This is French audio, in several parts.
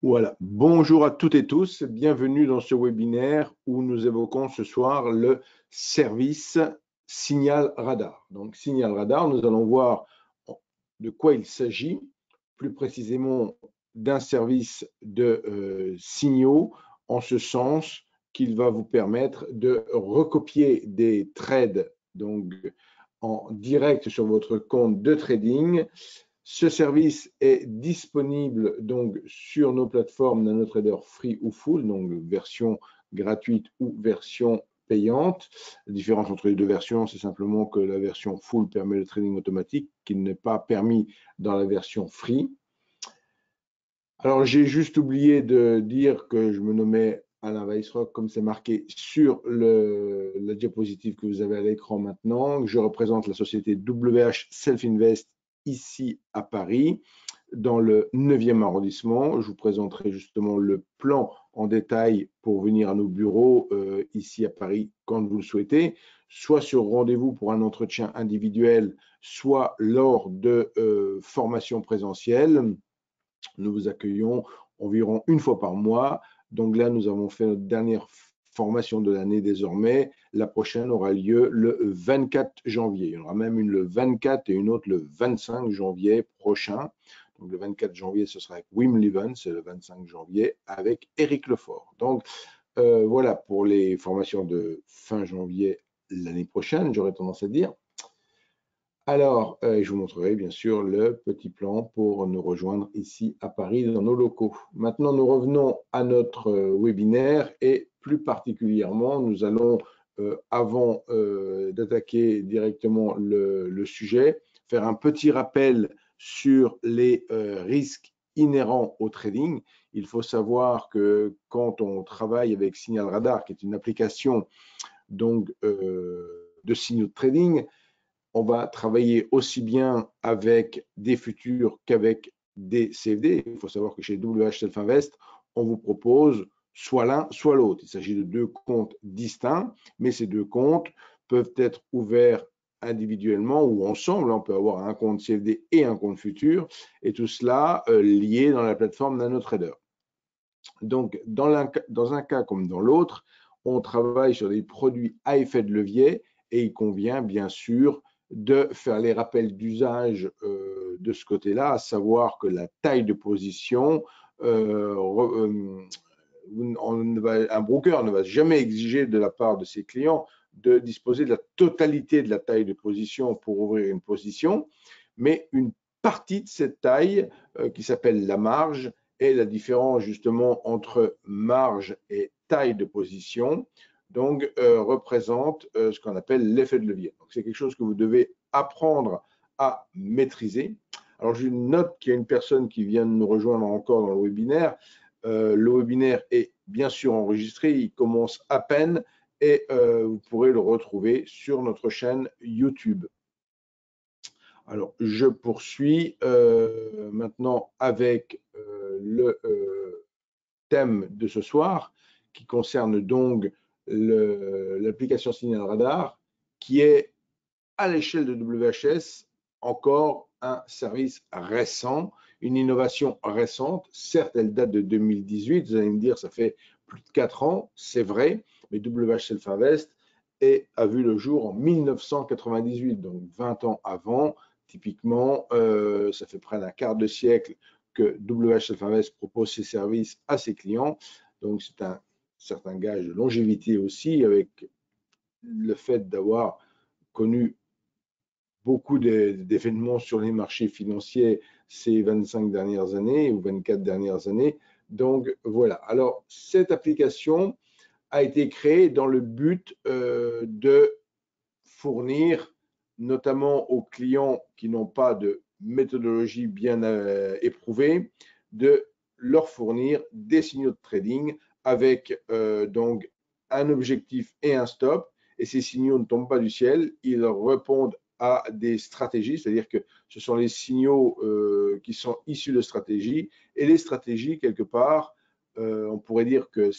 Voilà, bonjour à toutes et tous, bienvenue dans ce webinaire où nous évoquons ce soir le service Signal Radar. Donc Signal Radar, nous allons voir de quoi il s'agit, plus précisément d'un service de signaux, en ce sens qu'il va vous permettre de recopier des trades donc, en direct sur votre compte de trading. Ce service est disponible donc sur nos plateformes NanoTrader Free ou Full, donc version gratuite ou version payante. La différence entre les deux versions, c'est simplement que la version Full permet le trading automatique, qui n'est pas permis dans la version Free. Alors, j'ai juste oublié de dire que je me nommais Alain Weissrock, comme c'est marqué sur la diapositive que vous avez à l'écran maintenant. Je représente la société WH Self Invest ici à Paris, dans le 9e arrondissement. Je vous présenterai justement le plan en détail pour venir à nos bureaux ici à Paris quand vous le souhaitez, soit sur rendez-vous pour un entretien individuel, soit lors de formations présentielles. Nous vous accueillons environ une fois par mois. Donc là, nous avons fait notre dernière formation de l'année désormais. La prochaine aura lieu le 24 janvier. Il y en aura même une le 24 et une autre le 25 janvier prochain. Donc le 24 janvier, ce sera avec Wim Leven, c'est le 25 janvier avec Eric Lefort. Donc voilà pour les formations de fin janvier l'année prochaine, j'aurais tendance à dire. Alors, je vous montrerai bien sûr le petit plan pour nous rejoindre ici à Paris dans nos locaux. Maintenant, nous revenons à notre webinaire et plus particulièrement, nous allons, avant d'attaquer directement le sujet, faire un petit rappel sur les risques inhérents au trading. Il faut savoir que quand on travaille avec Signal Radar, qui est une application donc, de signaux de trading, on va travailler aussi bien avec des futurs qu'avec des CFD. Il faut savoir que chez WH Self Invest, on vous propose soit l'un, soit l'autre. Il s'agit de deux comptes distincts, mais ces deux comptes peuvent être ouverts individuellement ou ensemble. On peut avoir un compte CFD et un compte futur, et tout cela lié dans la plateforme NanoTrader. Donc, dans un cas comme dans l'autre, on travaille sur des produits à effet de levier et il convient bien sûr de faire les rappels d'usage de ce côté-là, à savoir que la taille de position, un broker ne va jamais exiger de la part de ses clients de disposer de la totalité de la taille de position pour ouvrir une position, mais une partie de cette taille qui s'appelle la marge, et la différence justement entre marge et taille de position, donc représente ce qu'on appelle l'effet de levier. C'est quelque chose que vous devez apprendre à maîtriser. Alors je note qu'il y a une personne qui vient de nous rejoindre encore dans le webinaire. Le webinaire est bien sûr enregistré, il commence à peine et vous pourrez le retrouver sur notre chaîne YouTube. Alors, je poursuis maintenant avec le thème de ce soir qui concerne donc l'application Signal Radar qui est à l'échelle de WHS encore un service récent, une innovation récente. Certes, elle date de 2018, vous allez me dire, ça fait plus de 4 ans, c'est vrai, mais WH Self Invest a vu le jour en 1998, donc 20 ans avant. Typiquement, ça fait près d'un quart de siècle que WH Self Invest propose ses services à ses clients. Donc, c'est un certain gage de longévité aussi, avec le fait d'avoir connu beaucoup d'événements sur les marchés financiers ces 25 dernières années ou 24 dernières années. Donc, voilà. Alors, cette application a été créée dans le but de fournir, notamment aux clients qui n'ont pas de méthodologie bien éprouvée, de leur fournir des signaux de trading avec donc un objectif et un stop. Et ces signaux ne tombent pas du ciel, ils répondent à des stratégies, c'est-à-dire que ce sont les signaux qui sont issus de stratégies. Et les stratégies, quelque part, on pourrait dire que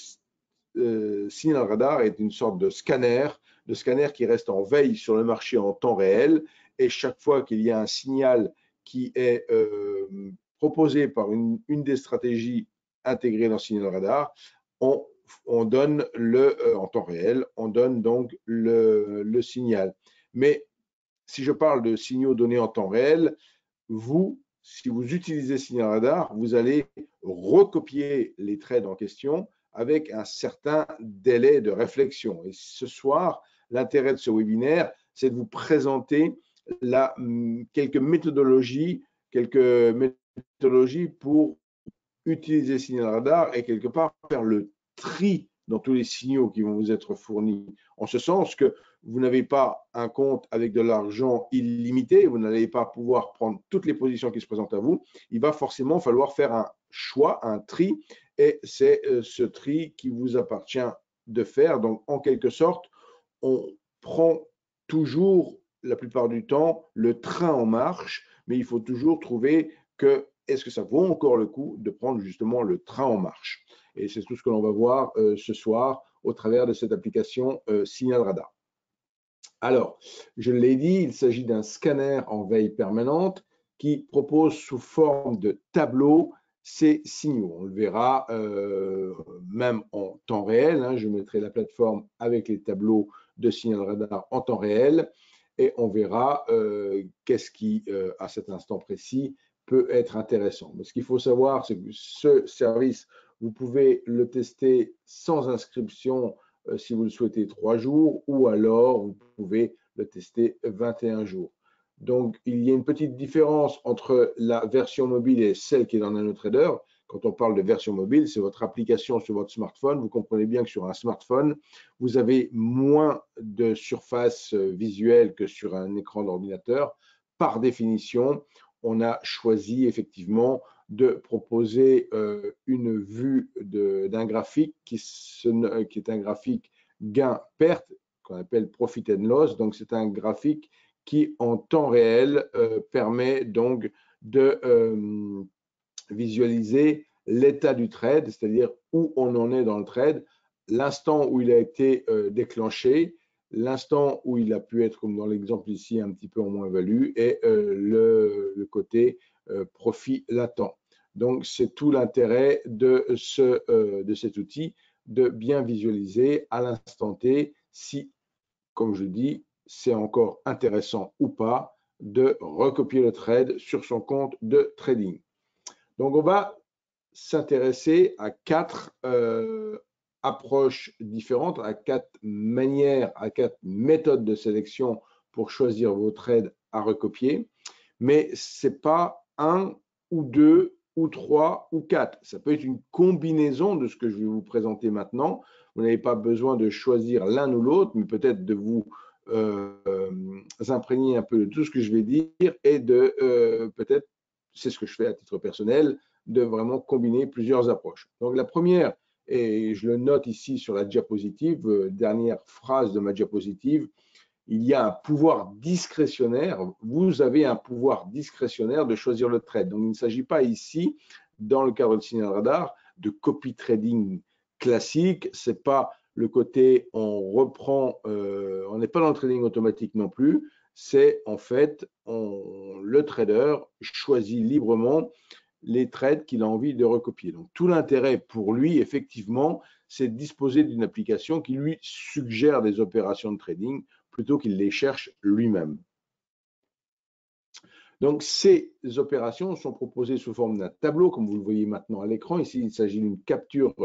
Signal Radar est une sorte de scanner qui reste en veille sur le marché en temps réel. Et chaque fois qu'il y a un signal qui est proposé par une des stratégies intégré dans Signal Radar, on donne en temps réel, on donne donc le signal. Mais si je parle de signaux donnés en temps réel, si vous utilisez Signal Radar, vous allez recopier les trades en question avec un certain délai de réflexion. Et ce soir, l'intérêt de ce webinaire, c'est de vous présenter quelques méthodologies pour utiliser Signal Radar et quelque part faire le tri dans tous les signaux qui vont vous être fournis. En ce sens que vous n'avez pas un compte avec de l'argent illimité, vous n'allez pas pouvoir prendre toutes les positions qui se présentent à vous. Il va forcément falloir faire un choix, un tri, et c'est ce tri qui vous appartient de faire. Donc, en quelque sorte, on prend toujours, la plupart du temps, le train en marche, mais il faut toujours trouver que est-ce que ça vaut encore le coup de prendre justement le train en marche? Et c'est tout ce que l'on va voir ce soir au travers de cette application Signal Radar. Alors, je l'ai dit, il s'agit d'un scanner en veille permanente qui propose sous forme de tableau ces signaux. On le verra même en temps réel. Hein, je mettrai la plateforme avec les tableaux de Signal Radar en temps réel et on verra qu'est-ce qui, à cet instant précis, peut être intéressant. Mais ce qu'il faut savoir, c'est que ce service, vous pouvez le tester sans inscription si vous le souhaitez 3 jours, ou alors vous pouvez le tester 21 jours. Donc, il y a une petite différence entre la version mobile et celle qui est dans NanoTrader. Quand on parle de version mobile, c'est votre application sur votre smartphone. Vous comprenez bien que sur un smartphone, vous avez moins de surface visuelle que sur un écran d'ordinateur. Par définition, on a choisi effectivement de proposer une vue d'un graphique qui est un graphique gain-perte, qu'on appelle profit and loss. Donc, c'est un graphique qui, en temps réel, permet donc de visualiser l'état du trade, c'est-à-dire où on en est dans le trade, l'instant où il a été déclenché, l'instant où il a pu être, comme dans l'exemple ici, un petit peu en moins-value, et le côté profit latent. Donc, c'est tout l'intérêt de cet outil, de bien visualiser à l'instant T si, comme je dis, c'est encore intéressant ou pas de recopier le trade sur son compte de trading. Donc, on va s'intéresser à 4 approches différentes, à 4 manières, à 4 méthodes de sélection pour choisir vos trades à recopier. Mais ce n'est pas 1 ou 2 ou 3 ou 4. Ça peut être une combinaison de ce que je vais vous présenter maintenant. Vous n'avez pas besoin de choisir l'un ou l'autre, mais peut-être de vous imprégner un peu de tout ce que je vais dire et de peut-être, c'est ce que je fais à titre personnel, de vraiment combiner plusieurs approches. Donc la première, et je le note ici sur la diapositive, dernière phrase de ma diapositive, il y a un pouvoir discrétionnaire, vous avez un pouvoir discrétionnaire de choisir le trade. Donc il ne s'agit pas ici, dans le cadre de Signal Radar, de copy trading classique, c'est pas le côté on reprend, on n'est pas dans le trading automatique non plus, c'est en fait le trader choisit librement les trades qu'il a envie de recopier. Donc, tout l'intérêt pour lui, effectivement, c'est de disposer d'une application qui lui suggère des opérations de trading plutôt qu'il les cherche lui-même. Donc, ces opérations sont proposées sous forme d'un tableau, comme vous le voyez maintenant à l'écran. Ici, il s'agit d'une capture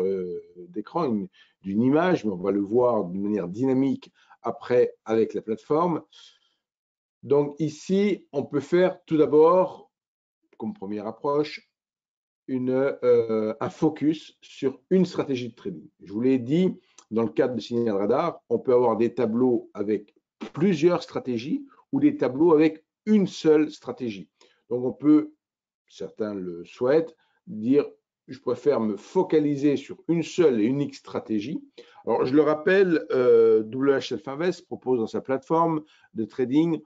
d'écran, d'une image, mais on va le voir d'une manière dynamique après avec la plateforme. Donc, ici, on peut faire tout d'abord, comme première approche, un focus sur une stratégie de trading. Je vous l'ai dit, dans le cadre de Signal Radar, on peut avoir des tableaux avec plusieurs stratégies ou des tableaux avec une seule stratégie. Donc, on peut, certains le souhaitent, dire je préfère me focaliser sur une seule et unique stratégie. Alors, je le rappelle, WHF Invest propose dans sa plateforme de trading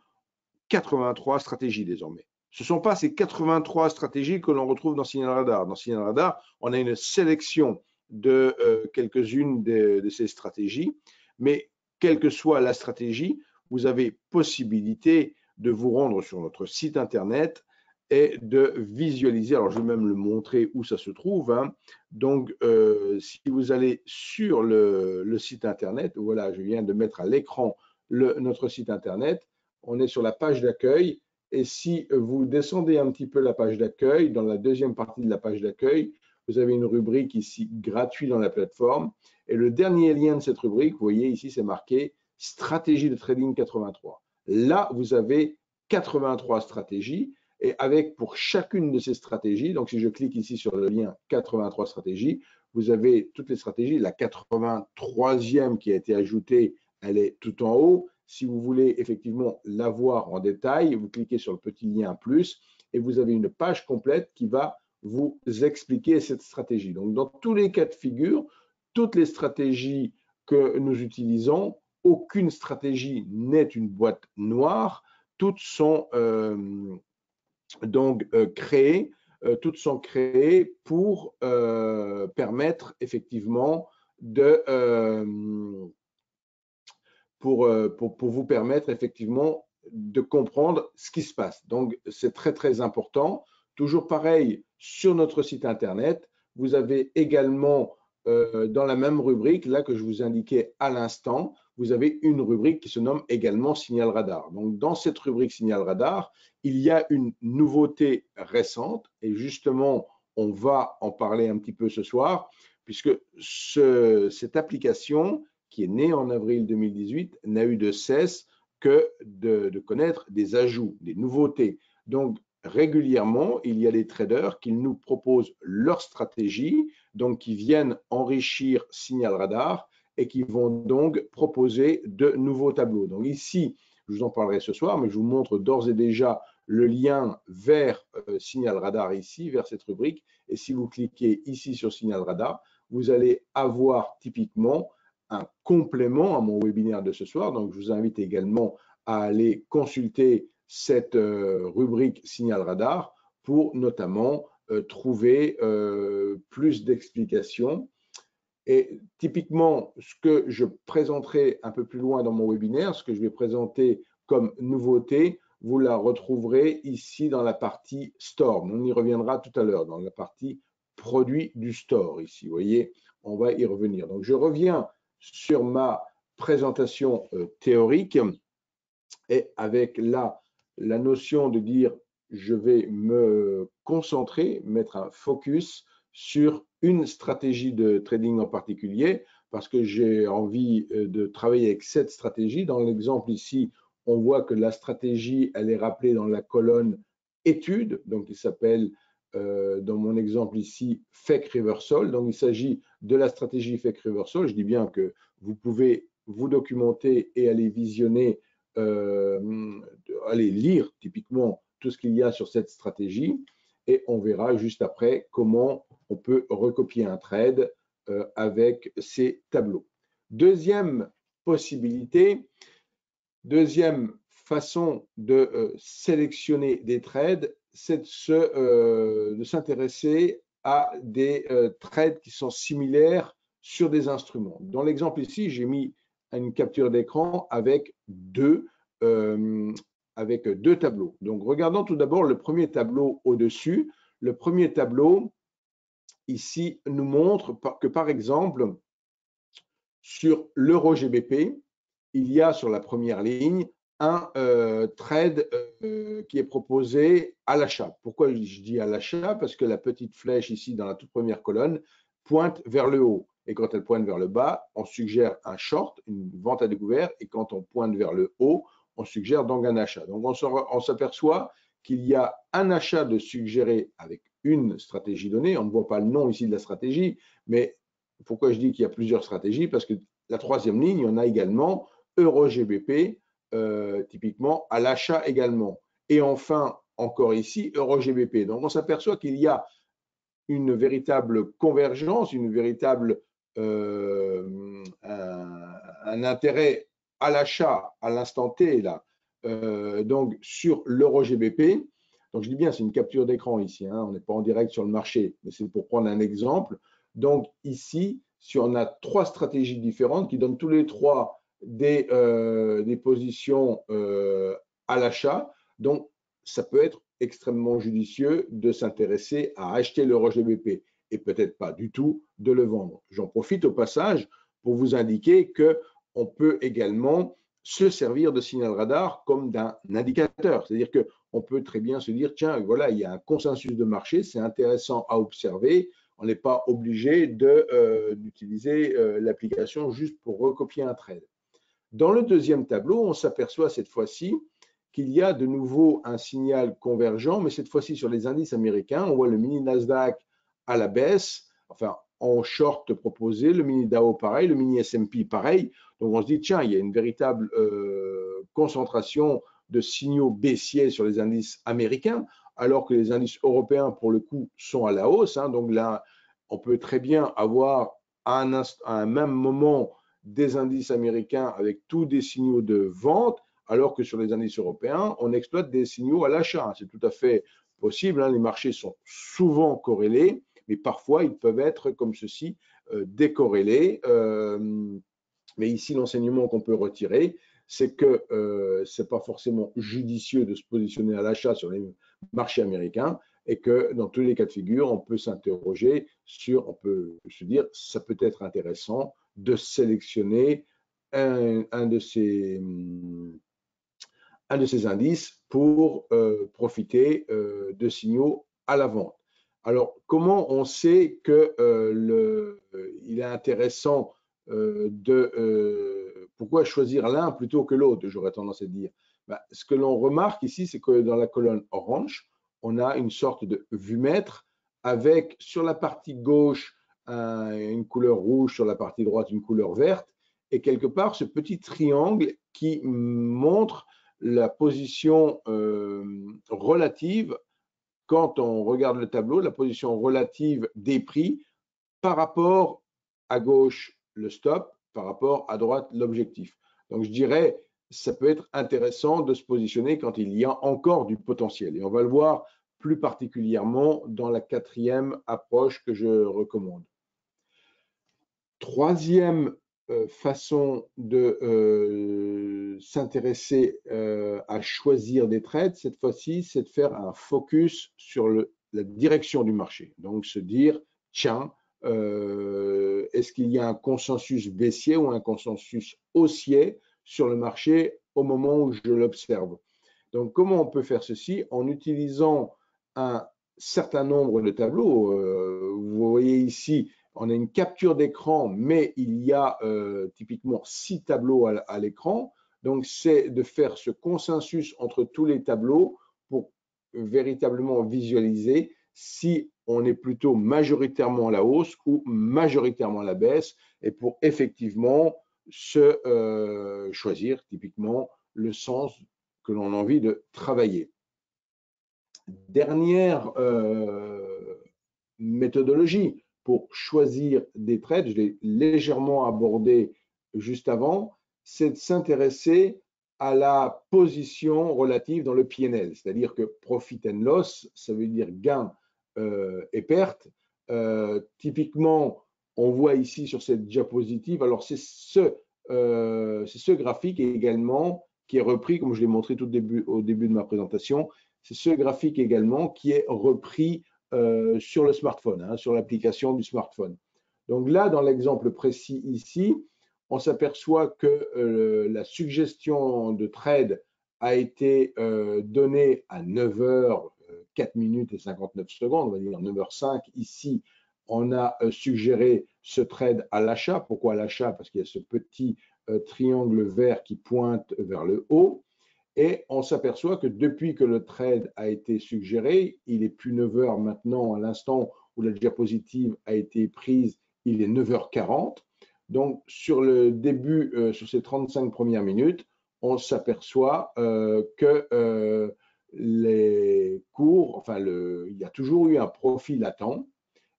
83 stratégies désormais. Ce ne sont pas ces 83 stratégies que l'on retrouve dans Signal Radar. Dans Signal Radar, on a une sélection de quelques-unes de ces stratégies, mais quelle que soit la stratégie, vous avez possibilité de vous rendre sur notre site internet est de visualiser. Alors, je vais même le montrer où ça se trouve. Hein. Donc, si vous allez sur le site Internet, voilà, je viens de mettre à l'écran notre site Internet. On est sur la page d'accueil. Et si vous descendez un petit peu la page d'accueil, dans la deuxième partie de la page d'accueil, vous avez une rubrique ici, gratuit dans la plateforme. Et le dernier lien de cette rubrique, vous voyez ici, c'est marqué stratégie de trading 83. Là, vous avez 83 stratégies. Et avec pour chacune de ces stratégies, donc si je clique ici sur le lien 83 stratégies, vous avez toutes les stratégies. La 83e qui a été ajoutée, elle est tout en haut. Si vous voulez effectivement la voir en détail, vous cliquez sur le petit lien plus et vous avez une page complète qui va vous expliquer cette stratégie. Donc, dans tous les cas de figure, toutes les stratégies que nous utilisons, aucune stratégie n'est une boîte noire. Toutes sont créées, pour permettre effectivement pour vous permettre effectivement de comprendre ce qui se passe. Donc, c'est très, très important. Toujours pareil, sur notre site Internet, vous avez également, dans la même rubrique, là que je vous indiquais à l'instant, vous avez une rubrique qui se nomme également Signal Radar. Donc, dans cette rubrique Signal Radar, il y a une nouveauté récente et justement, on va en parler un petit peu ce soir, puisque cette application qui est née en avril 2018 n'a eu de cesse que de connaître des ajouts, des nouveautés. Donc, régulièrement, il y a des traders qui nous proposent leur stratégie, donc qui viennent enrichir Signal Radar et qui vont donc proposer de nouveaux tableaux. Donc ici, je vous en parlerai ce soir, mais je vous montre d'ores et déjà le lien vers Signal Radar ici, vers cette rubrique. Et si vous cliquez ici sur Signal Radar, vous allez avoir typiquement un complément à mon webinaire de ce soir. Donc, je vous invite également à aller consulter cette rubrique Signal Radar pour notamment trouver plus d'explications. Et typiquement, ce que je présenterai un peu plus loin dans mon webinaire, ce que je vais présenter comme nouveauté, vous la retrouverez ici dans la partie Store. On y reviendra tout à l'heure, dans la partie produits du store. Ici, vous voyez, on va y revenir. Donc, je reviens sur ma présentation théorique et avec la notion de dire je vais me concentrer, mettre un focus sur une stratégie de trading en particulier parce que j'ai envie de travailler avec cette stratégie. Dans l'exemple ici, on voit que la stratégie, elle est rappelée dans la colonne études, donc il s'appelle dans mon exemple ici Fake Reversal. Donc il s'agit de la stratégie Fake Reversal. Je dis bien que vous pouvez vous documenter et aller visionner, aller lire typiquement tout ce qu'il y a sur cette stratégie et on verra juste après comment on peut recopier un trade avec ces tableaux. Deuxième possibilité, deuxième façon de sélectionner des trades, c'est de s'intéresser à des trades qui sont similaires sur des instruments. Dans l'exemple ici, j'ai mis une capture d'écran avec deux tableaux. Donc, regardons tout d'abord le premier tableau au-dessus. Le premier tableau, ici, nous montre que, par exemple, sur l'euro GBP, il y a sur la première ligne un trade qui est proposé à l'achat. Pourquoi je dis à l'achat? Parce que la petite flèche ici dans la toute première colonne pointe vers le haut. Et quand elle pointe vers le bas, on suggère un short, une vente à découvert. Et quand on pointe vers le haut, on suggère donc un achat. Donc on s'aperçoit qu'il y a un achat de suggéré avec une stratégie donnée. On ne voit pas le nom ici de la stratégie, mais pourquoi je dis qu'il y a plusieurs stratégies? Parce que la troisième ligne, il y en a également euro GBP, typiquement à l'achat également. Et enfin, encore ici, euro GBP. Donc, on s'aperçoit qu'il y a une véritable convergence, une véritable un intérêt à l'achat à l'instant T là, donc sur l'euro GBP. Donc je dis bien, c'est une capture d'écran ici, hein, on n'est pas en direct sur le marché, mais c'est pour prendre un exemple. Donc ici, si on a trois stratégies différentes qui donnent tous les trois des positions à l'achat, donc ça peut être extrêmement judicieux de s'intéresser à acheter le GBP et peut-être pas du tout de le vendre. J'en profite au passage pour vous indiquer qu'on peut également se servir de signal radar comme d'un indicateur. C'est-à-dire qu'on peut très bien se dire, tiens, voilà, il y a un consensus de marché, c'est intéressant à observer. On n'est pas obligé d'utiliser l'application juste pour recopier un trade. Dans le deuxième tableau, on s'aperçoit cette fois-ci qu'il y a de nouveau un signal convergent, mais cette fois-ci sur les indices américains. On voit le mini Nasdaq à la baisse, enfin en short proposé, le mini Dow pareil, le mini S&P pareil. Donc on se dit, tiens, il y a une véritable concentration de signaux baissiers sur les indices américains, alors que les indices européens, pour le coup, sont à la hausse. Donc là, on peut très bien avoir à un même moment des indices américains avec tous des signaux de vente, alors que sur les indices européens, on exploite des signaux à l'achat. C'est tout à fait possible. Les marchés sont souvent corrélés, mais parfois ils peuvent être comme ceci, décorrélés. Mais ici, l'enseignement qu'on peut retirer, c'est que ce n'est pas forcément judicieux de se positionner à l'achat sur les marchés américains et que dans tous les cas de figure, on peut s'interroger sur, on peut se dire, ça peut être intéressant de sélectionner un de ces indices pour profiter de signaux à la vente. Alors, comment on sait qu'il est intéressant pourquoi choisir l'un plutôt que l'autre, j'aurais tendance à dire. Ce que l'on remarque ici, c'est que dans la colonne orange, on a une sorte de vue-mètre avec sur la partie gauche une couleur rouge, sur la partie droite une couleur verte, et quelque part ce petit triangle qui montre la position relative, quand on regarde le tableau, la position relative des prix par rapport à gauche le stop, par rapport à droite l'objectif. Donc je dirais, ça peut être intéressant de se positionner quand il y a encore du potentiel. Et on va le voir plus particulièrement dans la quatrième approche que je recommande. Troisième façon de s'intéresser à choisir des trades, cette fois-ci, c'est de faire un focus sur la direction du marché. Donc se dire, tiens, est-ce qu'il y a un consensus baissier ou un consensus haussier sur le marché au moment où je l'observe? Donc comment on peut faire ceci? En utilisant un certain nombre de tableaux. Vous voyez ici, on a une capture d'écran, mais il y a typiquement 6 tableaux à l'écran. Donc, c'est de faire ce consensus entre tous les tableaux pour véritablement visualiser si on est plutôt majoritairement à la hausse ou majoritairement à la baisse, et pour effectivement choisir typiquement le sens que l'on a envie de travailler. Dernière méthodologie pour choisir des trades, je l'ai légèrement abordé juste avant, c'est de s'intéresser à la position relative dans le PNL, c'est-à-dire que profit and loss, ça veut dire gain et perte. Typiquement, on voit ici sur cette diapositive, alors c'est ce graphique également qui est repris, comme je l'ai montré au début de ma présentation, c'est ce graphique également qui est repris sur le smartphone, sur l'application du smartphone. Donc là, dans l'exemple précis ici, on s'aperçoit que la suggestion de trade a été donnée à 9h, 4 minutes et 59 secondes, on va dire 9h05. Ici, on a suggéré ce trade à l'achat. Pourquoi à l'achat? Parce qu'il y a ce petit triangle vert qui pointe vers le haut. Et on s'aperçoit que depuis que le trade a été suggéré, il est plus 9h maintenant, à l'instant où la diapositive a été prise, il est 9h40. Donc, sur le début, sur ces 35 premières minutes, on s'aperçoit que les cours, enfin, il y a toujours eu un profil latent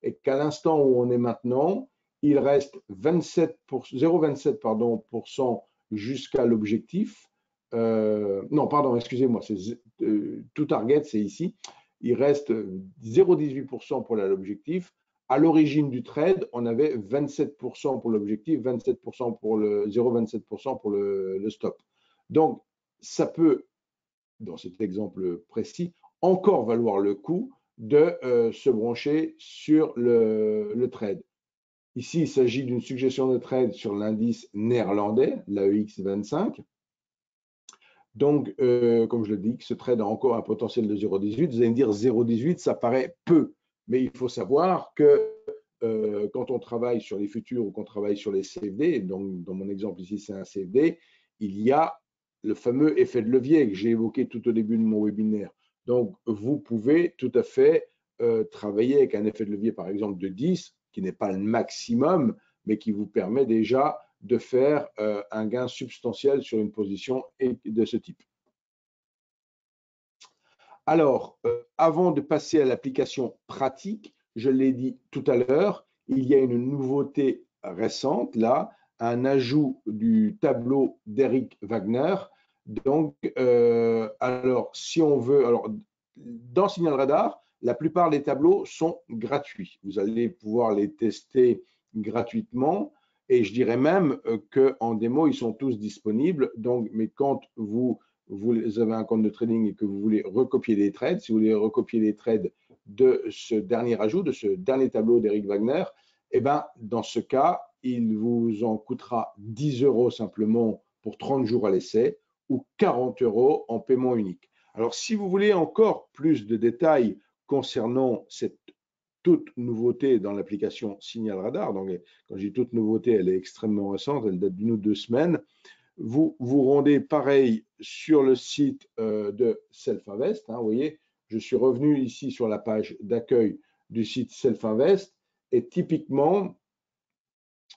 et qu'à l'instant où on est maintenant, il reste 0,27% jusqu'à l'objectif. Non, pardon, excusez-moi, tout target, c'est ici. Il reste 0,18% pour l'objectif. À l'origine du trade, on avait 27% pour l'objectif, 27% pour le 0,27% pour le stop. Donc, ça peut, dans cet exemple précis, encore valoir le coup de se brancher sur le trade. Ici, il s'agit d'une suggestion de trade sur l'indice néerlandais, l'AEX 25. Donc, comme je le dis, ce trade a encore un potentiel de 0,18. Vous allez me dire 0,18, ça paraît peu. Mais il faut savoir que quand on travaille sur les futurs ou qu'on travaille sur les CFD, donc dans mon exemple ici, c'est un CFD, il y a le fameux effet de levier que j'ai évoqué tout au début de mon webinaire. Donc, vous pouvez tout à fait travailler avec un effet de levier, par exemple, de 10, qui n'est pas le maximum, mais qui vous permet déjà de faire un gain substantiel sur une position de ce type. Alors, avant de passer à l'application pratique, je l'ai dit tout à l'heure, il y a une nouveauté récente, là, un ajout du tableau d'Eric Wagner. Donc, alors, si on veut, alors, dans Signal Radar, la plupart des tableaux sont gratuits. Vous allez pouvoir les tester gratuitement. Et je dirais même qu'en démo, ils sont tous disponibles. Donc, mais quand vous avez un compte de trading et que vous voulez recopier les trades, si vous voulez recopier les trades de ce dernier ajout, de ce dernier tableau d'Eric Wagner, eh ben, dans ce cas, il vous en coûtera 10 € simplement pour 30 jours à l'essai ou 40 € en paiement unique. Alors, si vous voulez encore plus de détails concernant cette toute nouveauté dans l'application Signal Radar, donc quand je dis toute nouveauté, elle est extrêmement récente, elle date d'1 ou 2 semaines, vous vous rendez pareil sur le site de Self-Invest. Vous voyez, je suis revenu ici sur la page d'accueil du site Self-Invest et typiquement,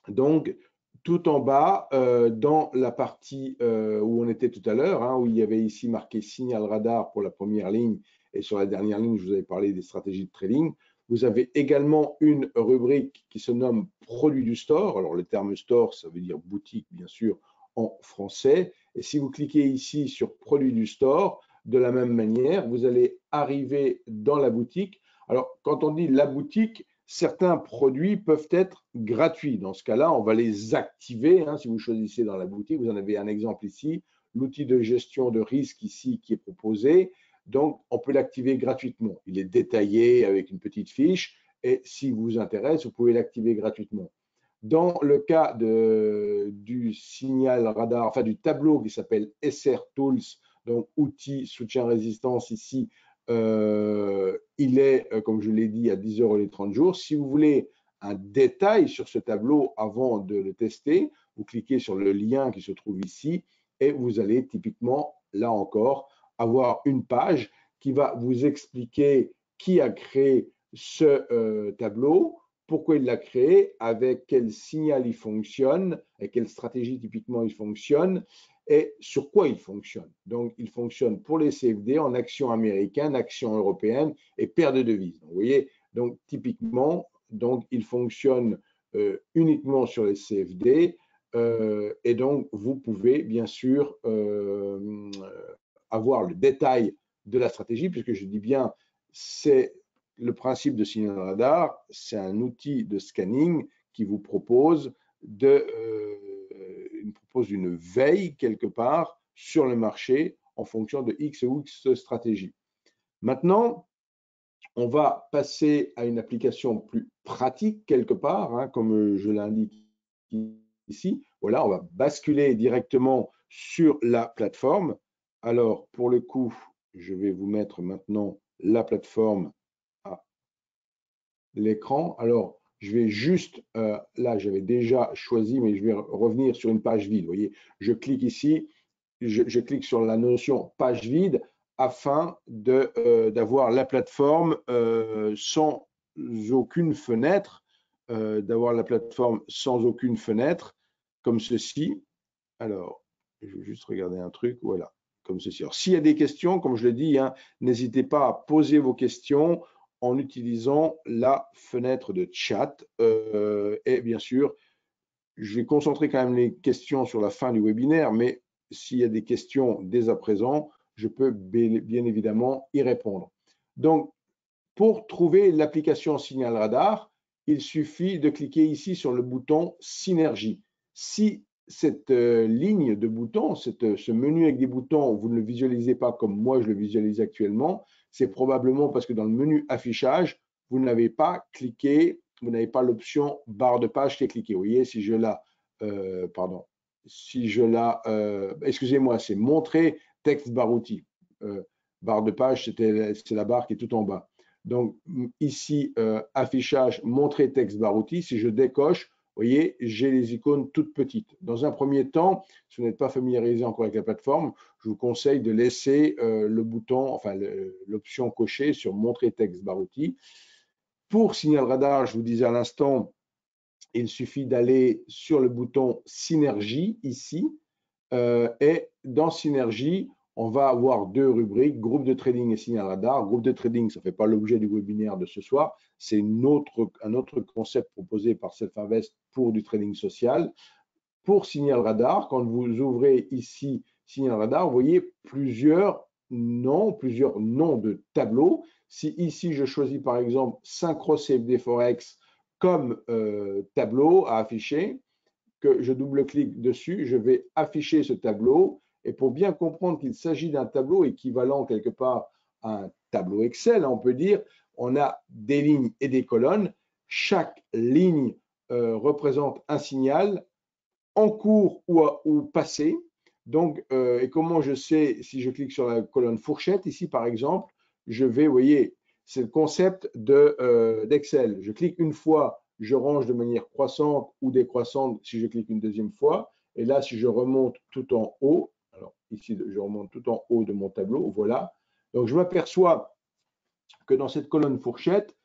donc, tout en bas, dans la partie où on était tout à l'heure, où il y avait ici marqué Signal Radar pour la première ligne et sur la dernière ligne, je vous avais parlé des stratégies de trading. Vous avez également une rubrique qui se nomme Produits du store. Alors, le terme store, ça veut dire boutique, bien sûr, en français. Et si vous cliquez ici sur Produits du store, de la même manière, vous allez arriver dans la boutique. Alors, quand on dit la boutique, certains produits peuvent être gratuits. Dans ce cas-là, on va les activer. Si vous choisissez dans la boutique, vous en avez un exemple ici, l'outil de gestion de risque ici qui est proposé. Donc, on peut l'activer gratuitement. Il est détaillé avec une petite fiche et si vous intéresse, vous pouvez l'activer gratuitement. Dans le cas du signal radar, enfin du tableau qui s'appelle SR Tools, donc outils soutien résistance ici, il est, comme je l'ai dit, à 10 € les 30 jours. Si vous voulez un détail sur ce tableau avant de le tester, vous cliquez sur le lien qui se trouve ici et vous allez typiquement, là encore, avoir une page qui va vous expliquer qui a créé ce tableau, pourquoi il l'a créé, avec quel signal il fonctionne, et quelle stratégie typiquement il fonctionne, et sur quoi il fonctionne. Donc, il fonctionne pour les CFD en actions américaines, actions européennes et paires de devises. Donc, vous voyez, donc typiquement, donc, il fonctionne uniquement sur les CFD et donc, vous pouvez bien sûr avoir le détail de la stratégie, puisque je dis bien, c'est le principe de Signal Radar, c'est un outil de scanning qui vous propose une veille quelque part sur le marché en fonction de X ou X stratégie. Maintenant, on va passer à une application plus pratique quelque part, comme je l'indique ici. Voilà, on va basculer directement sur la plateforme. Alors, pour le coup, je vais vous mettre maintenant la plateforme à l'écran. Alors, je vais juste, là, j'avais déjà choisi, mais je vais revenir sur une page vide. Vous voyez, je clique ici, je clique sur la notion page vide afin d'avoir la plateforme sans aucune fenêtre, comme ceci. Alors, je vais juste regarder un truc, voilà, comme ceci. Alors, s'il y a des questions, comme je l'ai dit, n'hésitez pas à poser vos questions en utilisant la fenêtre de chat. Et bien sûr, je vais concentrer quand même les questions sur la fin du webinaire, mais s'il y a des questions dès à présent, je peux bien évidemment y répondre. Donc, pour trouver l'application Signal Radar, il suffit de cliquer ici sur le bouton Synergie. Si cette ligne de boutons, ce menu avec des boutons, vous ne le visualisez pas comme moi je le visualise actuellement, c'est probablement parce que dans le menu affichage, vous n'avez pas cliqué, vous n'avez pas l'option barre de page qui est cliquée. Vous voyez, si je la, excusez-moi, c'est montrer texte barre outil. Barre de page, c'est la barre qui est tout en bas. Donc ici, affichage, montrer texte barre outil, si je décoche, vous voyez, j'ai les icônes toutes petites. Dans un premier temps, si vous n'êtes pas familiarisé encore avec la plateforme, je vous conseille de laisser le bouton, enfin l'option cochée sur montrer texte barre outil. Pour Signal Radar, je vous disais à l'instant, il suffit d'aller sur le bouton Synergie ici. Et dans Synergie, on va avoir deux rubriques, groupe de trading et Signal Radar. Groupe de trading, ça ne fait pas l'objet du webinaire de ce soir, c'est un autre concept proposé par Self-Invest pour du trading social. Pour Signal Radar, quand vous ouvrez ici Signal Radar, vous voyez plusieurs noms de tableaux. Si ici je choisis par exemple Synchro CFD Forex comme tableau à afficher, que je double-clique dessus, je vais afficher ce tableau. Et pour bien comprendre qu'il s'agit d'un tableau équivalent quelque part à un tableau Excel, on peut dire, on a des lignes et des colonnes. Chaque ligne représente un signal en cours ou passé. Donc, et comment je sais, si je clique sur la colonne fourchette, ici par exemple, je vais, vous voyez, c'est le concept d'Excel. Je clique une fois, je range de manière croissante ou décroissante si je clique une deuxième fois. Et là, si je remonte tout en haut, alors ici, je remonte tout en haut de mon tableau, voilà. Donc, je m'aperçois que dans cette colonne fourchette,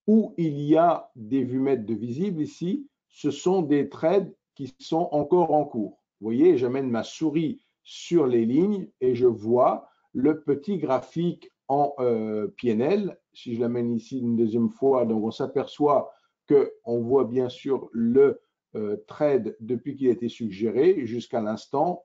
où il y a des vumètres de visibles ici, ce sont des trades qui sont encore en cours. Vous voyez, j'amène ma souris sur les lignes et je vois le petit graphique en PNL. Si je l'amène ici une deuxième fois, donc on s'aperçoit qu'on voit bien sûr le trade depuis qu'il a été suggéré jusqu'à l'instant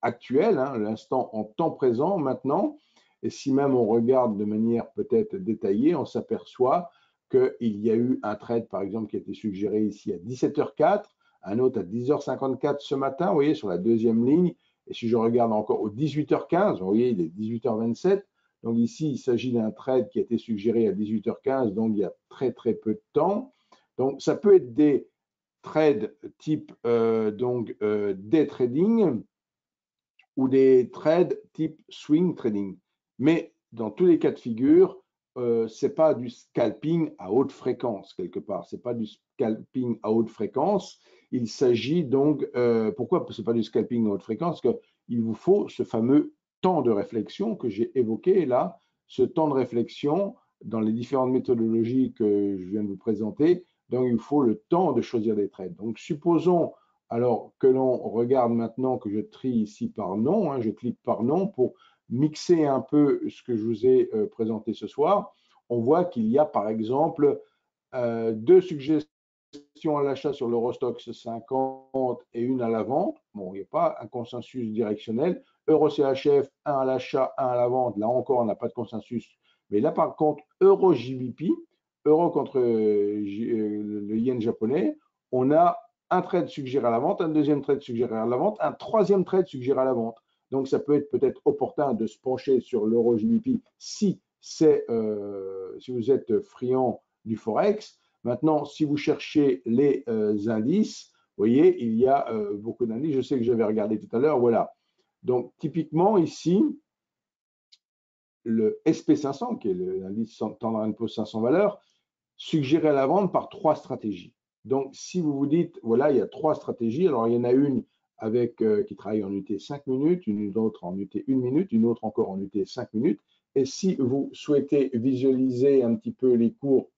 actuel, hein, l'instant en temps présent maintenant. Et si même on regarde de manière peut-être détaillée, on s'aperçoit qu'il y a eu un trade, par exemple, qui a été suggéré ici à 17h04, un autre à 10h54 ce matin, vous voyez, sur la deuxième ligne. Et si je regarde encore au 18h15, vous voyez, il est 18h27. Donc ici, il s'agit d'un trade qui a été suggéré à 18h15, donc il y a très, très peu de temps. Donc, ça peut être des trades type day trading ou des trades type swing trading. Mais dans tous les cas de figure, ce n'est pas du scalping à haute fréquence quelque part. Ce n'est pas du scalping à haute fréquence. Il s'agit donc, pourquoi ce n'est pas du scalping à haute fréquence? Parce qu'il vous faut ce fameux temps de réflexion que j'ai évoqué là, ce temps de réflexion dans les différentes méthodologies que je viens de vous présenter. Donc, il faut le temps de choisir des trades. Donc, supposons alors que l'on regarde maintenant que je trie ici par nom, hein, je clique par nom pour mixer un peu ce que je vous ai présenté ce soir. On voit qu'il y a par exemple deux suggestions à l'achat sur l'Eurostoxx 50 et une à la vente. Bon, il n'y a pas un consensus directionnel. EuroCHF, un à l'achat, un à la vente. Là encore, on n'a pas de consensus. Mais là, par contre, EuroJBP, euro contre le yen japonais, on a un trade suggéré à la vente, un deuxième trade suggéré à la vente, un troisième trade suggéré à la vente. Donc, ça peut être peut-être opportun de se pencher sur l'euro-JBP si vous êtes friand du Forex. Maintenant, si vous cherchez les indices, vous voyez, il y a beaucoup d'indices. Je sais que j'avais regardé tout à l'heure. Voilà. Donc, typiquement, ici, le SP500, qui est l'indice Standard & Poor's 500 valeurs, suggéré à la vente par trois stratégies. Donc, si vous vous dites, voilà, il y a trois stratégies, alors il y en a une qui travaille en UT 5 minutes, une autre en UT 1 minute, une autre encore en UT 5 minutes. Et si vous souhaitez visualiser un petit peu les cours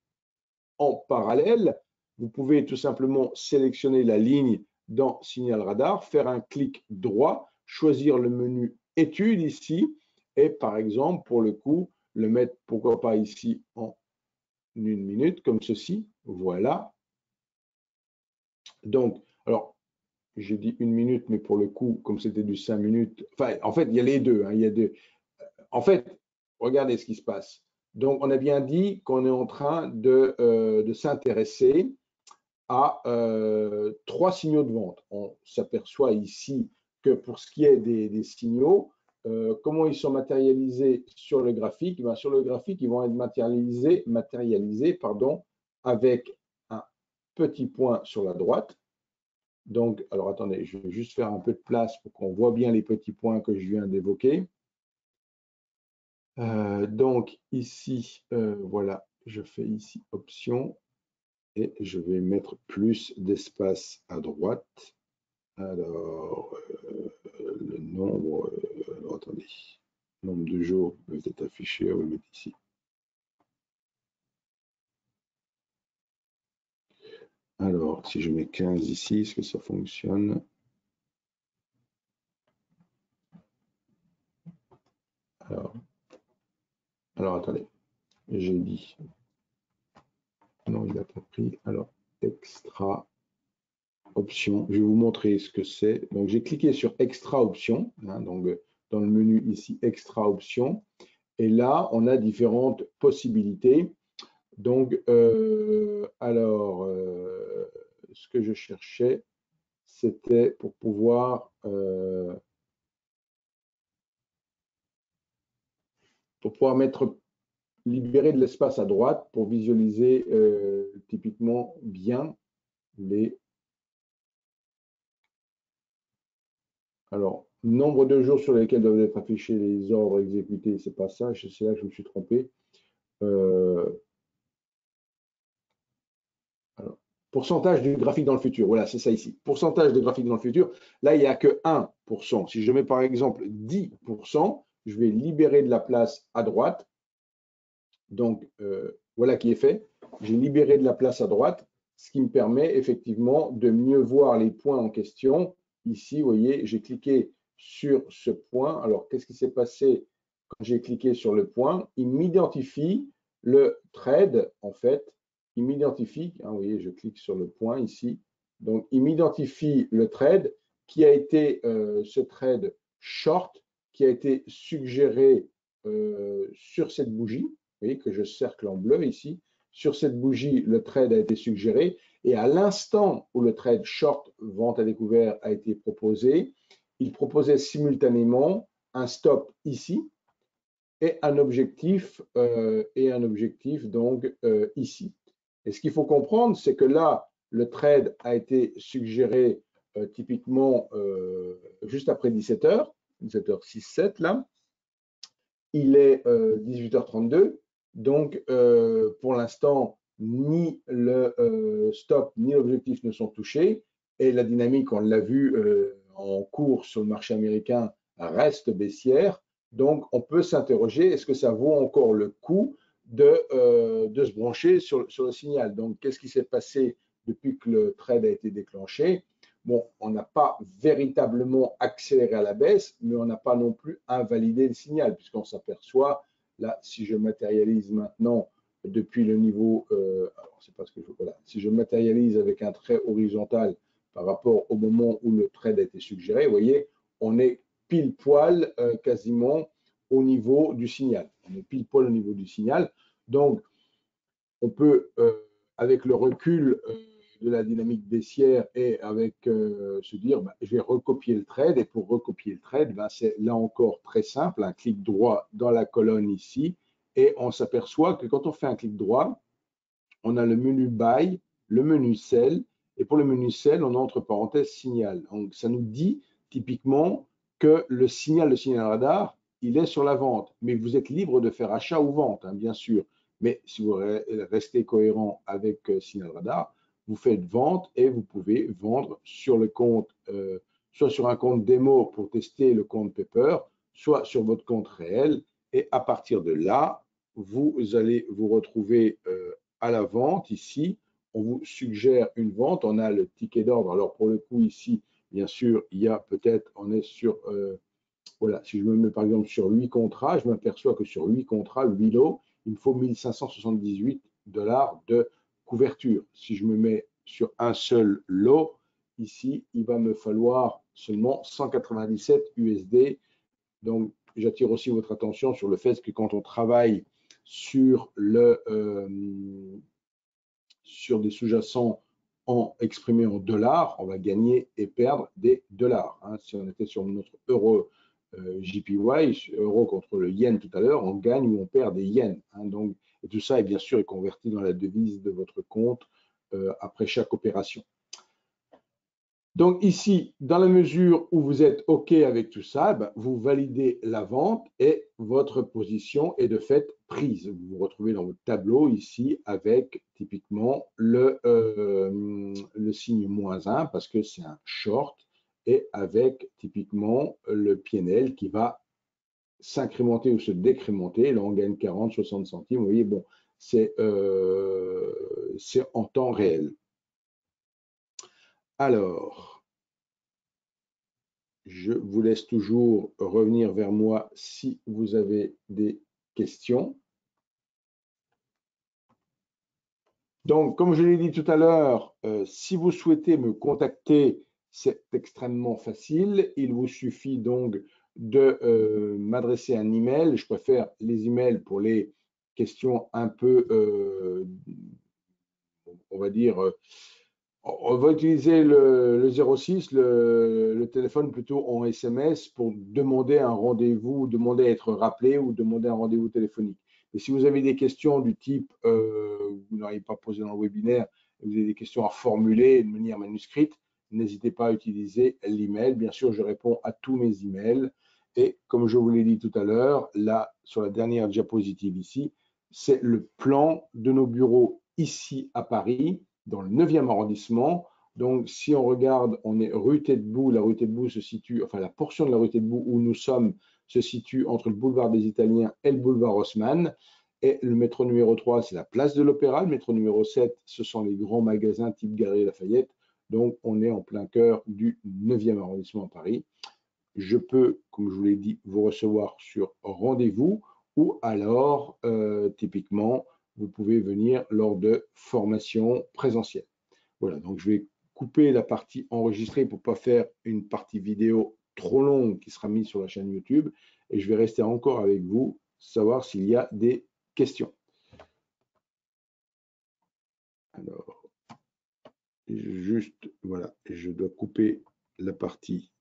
en parallèle, vous pouvez tout simplement sélectionner la ligne dans Signal Radar, faire un clic droit, choisir le menu Études ici, et par exemple, pour le coup, le mettre, pourquoi pas ici en 1 minute, comme ceci, voilà. Donc, alors, j'ai dit 1 minute, mais pour le coup, comme c'était du 5 minutes, enfin, en fait, il y a les deux. Hein, il y a deux. En fait, regardez ce qui se passe. Donc, on a bien dit qu'on est en train de s'intéresser à trois signaux de vente. On s'aperçoit ici que pour ce qui est des signaux, comment ils sont matérialisés sur le graphique? Ben, sur le graphique, ils vont être matérialisés pardon, avec un petit point sur la droite. Donc, alors attendez, je vais juste faire un peu de place pour qu'on voit bien les petits points que je viens d'évoquer. Donc ici, voilà, je fais ici option et je vais mettre plus d'espace à droite. Alors, le nombre, attendez, nombre de jours peut être affiché, on va le mettre ici. Alors, si je mets 15 ici, est-ce que ça fonctionne? Alors attendez, j'ai dit, non, il n'a pas pris. Alors, extra option, je vais vous montrer ce que c'est. Donc, j'ai cliqué sur extra option, hein, donc dans le menu ici, extra option. Et là, on a différentes possibilités. Donc, ce que je cherchais, c'était pour pouvoir libérer de l'espace à droite pour visualiser typiquement bien les. Alors, nombre de jours sur lesquels doivent être affichés les ordres exécutés, c'est pas ça, c'est là que je me suis trompé. Alors, pourcentage du graphique dans le futur, voilà, c'est ça ici. Pourcentage de graphique dans le futur, là, il n'y a que 1%. Si je mets par exemple 10%, je vais libérer de la place à droite. Donc, voilà qui est fait. J'ai libéré de la place à droite, ce qui me permet effectivement de mieux voir les points en question. Ici, vous voyez, j'ai cliqué sur ce point. Alors, qu'est-ce qui s'est passé quand j'ai cliqué sur le point? Il m'identifie le trade, en fait. Il m'identifie, hein, vous voyez, je clique sur le point ici. Donc, il m'identifie le trade qui a été ce trade short qui a été suggéré sur cette bougie. Vous voyez que je cercle en bleu ici. Sur cette bougie, le trade a été suggéré et à l'instant où le trade short vente à découvert a été proposé, il proposait simultanément un stop ici et un objectif donc ici. Et ce qu'il faut comprendre, c'est que là, le trade a été suggéré typiquement juste après 17h, 17h06-7 là. Il est 18h32. Donc, pour l'instant, ni le stop ni l'objectif ne sont touchés. Et la dynamique, on l'a vu en cours sur le marché américain, reste baissière. Donc, on peut s'interroger, est-ce que ça vaut encore le coup de se brancher sur le signal? Donc, qu'est-ce qui s'est passé depuis que le trade a été déclenché? Bon, on n'a pas véritablement accéléré à la baisse, mais on n'a pas non plus invalidé le signal, puisqu'on s'aperçoit, là, si je matérialise maintenant depuis le niveau, alors c'est pas ce que je veux, voilà, si je matérialise avec un trait horizontal par rapport au moment où le trade a été suggéré, vous voyez, on est pile poil quasiment au niveau du signal. On est pile poil au niveau du signal. Donc, on peut, avec le recul de la dynamique baissière et avec se dire, bah, je vais recopier le trade. Et pour recopier le trade, bah, c'est là encore très simple, un clic droit dans la colonne ici. Et on s'aperçoit que quand on fait un clic droit, on a le menu Buy, le menu Sell. Et pour le menu Sell, on a entre parenthèses signal. Donc, ça nous dit typiquement que le signal radar, il est sur la vente. Mais vous êtes libre de faire achat ou vente, hein, bien sûr. Mais si vous restez cohérent avec signal radar, vous faites vente et vous pouvez vendre sur le compte, soit sur un compte démo pour tester le compte Pepper, soit sur votre compte réel. Et à partir de là, vous allez vous retrouver à la vente. Ici, on vous suggère une vente. On a le ticket d'ordre. Alors, pour le coup, ici, bien sûr, il y a peut-être, on est sur, voilà, si je me mets par exemple sur 8 contrats, je m'aperçois que sur 8 contrats, 8 lots, il me faut 1578 $ de couverture. Si je me mets sur un seul lot, ici, il va me falloir seulement 197 USD. Donc, j'attire aussi votre attention sur le fait que quand on travaille sur des sous-jacents exprimés en dollars, on va gagner et perdre des dollars. Hein. Si on était sur notre euro JPY, euro contre le yen tout à l'heure, on gagne ou on perd des yens. Hein, donc, et tout ça est bien sûr converti dans la devise de votre compte après chaque opération. Donc ici, dans la mesure où vous êtes OK avec tout ça, ben, vous validez la vente et votre position est de fait prise. Vous vous retrouvez dans votre tableau ici avec typiquement le signe -1 parce que c'est un short et avec typiquement le PNL qui va s'incrémenter ou se décrémenter. Là, on gagne 40, 60 centimes. Vous voyez, bon, c'est en temps réel. Alors, je vous laisse toujours revenir vers moi si vous avez des questions. Donc, comme je l'ai dit tout à l'heure, si vous souhaitez me contacter, c'est extrêmement facile. Il vous suffit donc de m'adresser un email. Je préfère les emails pour les questions un peu, on va dire, on va utiliser le 06, le téléphone plutôt en SMS pour demander un rendez-vous, demander à être rappelé ou demander un rendez-vous téléphonique. Et si vous avez des questions du type vous n'auriez pas posé dans le webinaire, vous avez des questions à formuler de manière manuscrite, n'hésitez pas à utiliser l'email. Bien sûr, je réponds à tous mes emails. Et comme je vous l'ai dit tout à l'heure, là, sur la dernière diapositive ici, c'est le plan de nos bureaux ici à Paris, dans le 9e arrondissement. Donc, si on regarde, on est rue Taitbout. La rue Taitbout se situe, enfin, la portion de la rue Taitbout où nous sommes se situe entre le boulevard des Italiens et le boulevard Haussmann. Et le métro numéro 3, c'est la place de l'Opéra. Le métro numéro 7, ce sont les grands magasins type Galerie Lafayette. Donc, on est en plein cœur du 9e arrondissement à Paris. Je peux, comme je vous l'ai dit, vous recevoir sur rendez-vous ou alors, typiquement, vous pouvez venir lors de formations présentielles. Voilà, donc je vais couper la partie enregistrée pour ne pas faire une partie vidéo trop longue qui sera mise sur la chaîne YouTube et je vais rester encore avec vous, savoir s'il y a des questions. Alors, juste, voilà, je dois couper la partie